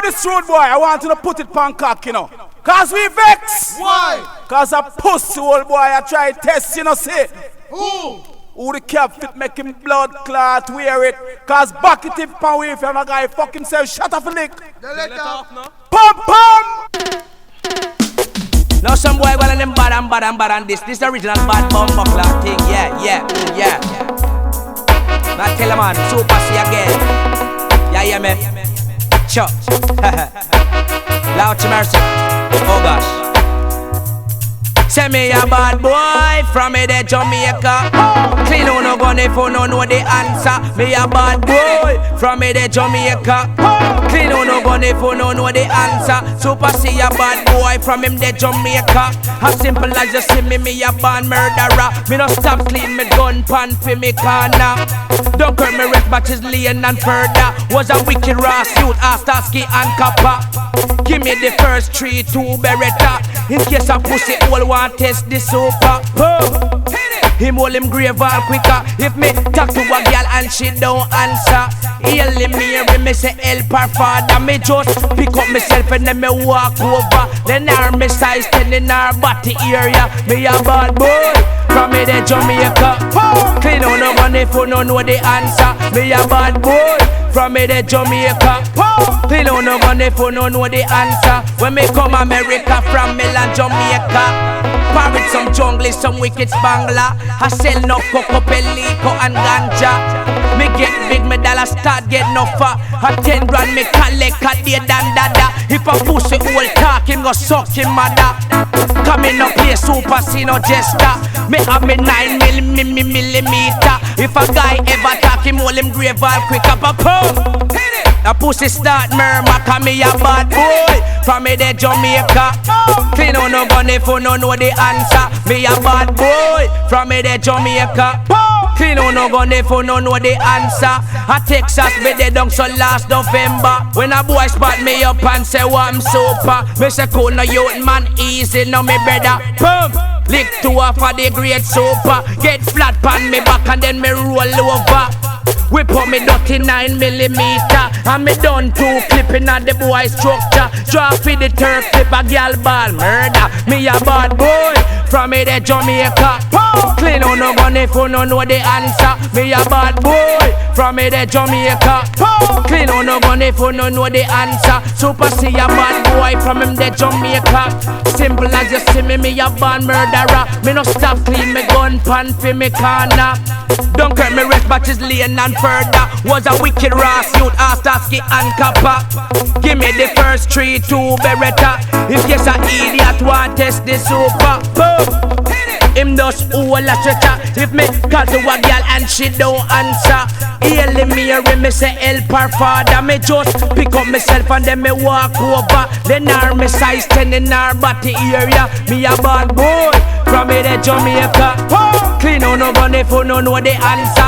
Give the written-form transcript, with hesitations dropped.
this road, boy, I want you to put it pan cock, you know. Cause we vex. Why? Cause a pussy old boy I try test, you know, say. Who? Who the cap fit make him blood clot wear it. Cause back it if pan way if a guy fucking self shut off a lick. The let off, no? Pum pum! Now some boy well and them bad and this the original bad bumper clock thing, yeah. Now tell a man, super see again. Yeah, man. Sure. Loud to mercy. Oh gosh. Say me a bad boy from me the Jamaica. Clean on no gun if you no know the answer. Me a bad boy from me the Jamaica. Clean on no gun if you no know the answer. Super see a bad boy from him the Jamaica. As simple as you see me a bad murderer. Me no stop clean me gun pan for me corner. Don't hurt me red batches laying and further. Was a wicked rass youth after ski and copper. Give me the first 3-2 Beretta. In case a pussy all want test the super. Him hold him grave all quicker. If me talk to a girl and she don't answer, he'll me say help her father. Me just pick up myself and then me walk over. Then her me size 10 in her body area. Me a bad boy from me the Jamaica. Clean on no gun if you no know the answer. Me a bad boy from me the Jamaica. Clean on no gun if you no know the answer. When me come America from Milan, Jamaica. Parrot some jungle, some wicked spangler. I sell no coco, pelico and ganja. Me get big, me dollar start get no far. A 10 grand me collect a day than dada. If a pussy old talk, him go suck him mother. Coming up here super see no jester. Me have me 9 millimeter. If a guy ever talk him, hold him grave all quick up a pump. A pussy start murmur, cause me a bad boy from me the Jamaica. Clean on no gun if you no know the answer. Me a bad boy from me the Jamaica. Clean on no gun if you no know the answer. A Texas me dead down so last November. When a boy spot me up and say well, I'm super. Me say cool no youth man easy no me brother. Boom. Lick 2 off of the great super. Get flat pan me back and then me roll over. Whip up me dirty 9 millimeter. And me done 2 clipping at the boy structure. Draw for the turf clip a gal ball murder. Me a bad boy from me the Jamaica. Clean on no gun if you no know the answer. Me a bad boy from me the Jamaica. Clean on no gun if you no know the answer. Super see a bad boy from him the Jamaica. Simple as you see me a bad murderer. Me no stop clean me gun pan for me corner. Don't hurt me red batches laying and further. Was a wicked rass youth after ski and copper. Give me the first 3-2 Beretta. In case a idiot want test the super. Boom. Him does all a stretcher. If me call to a girl and she don't answer, he'll me say help her father. Me just pick up myself and then me walk over. Then her me size 10 in her body area. Me a bad boy from me the Jamaica. Clean on no gun if you no know the answer.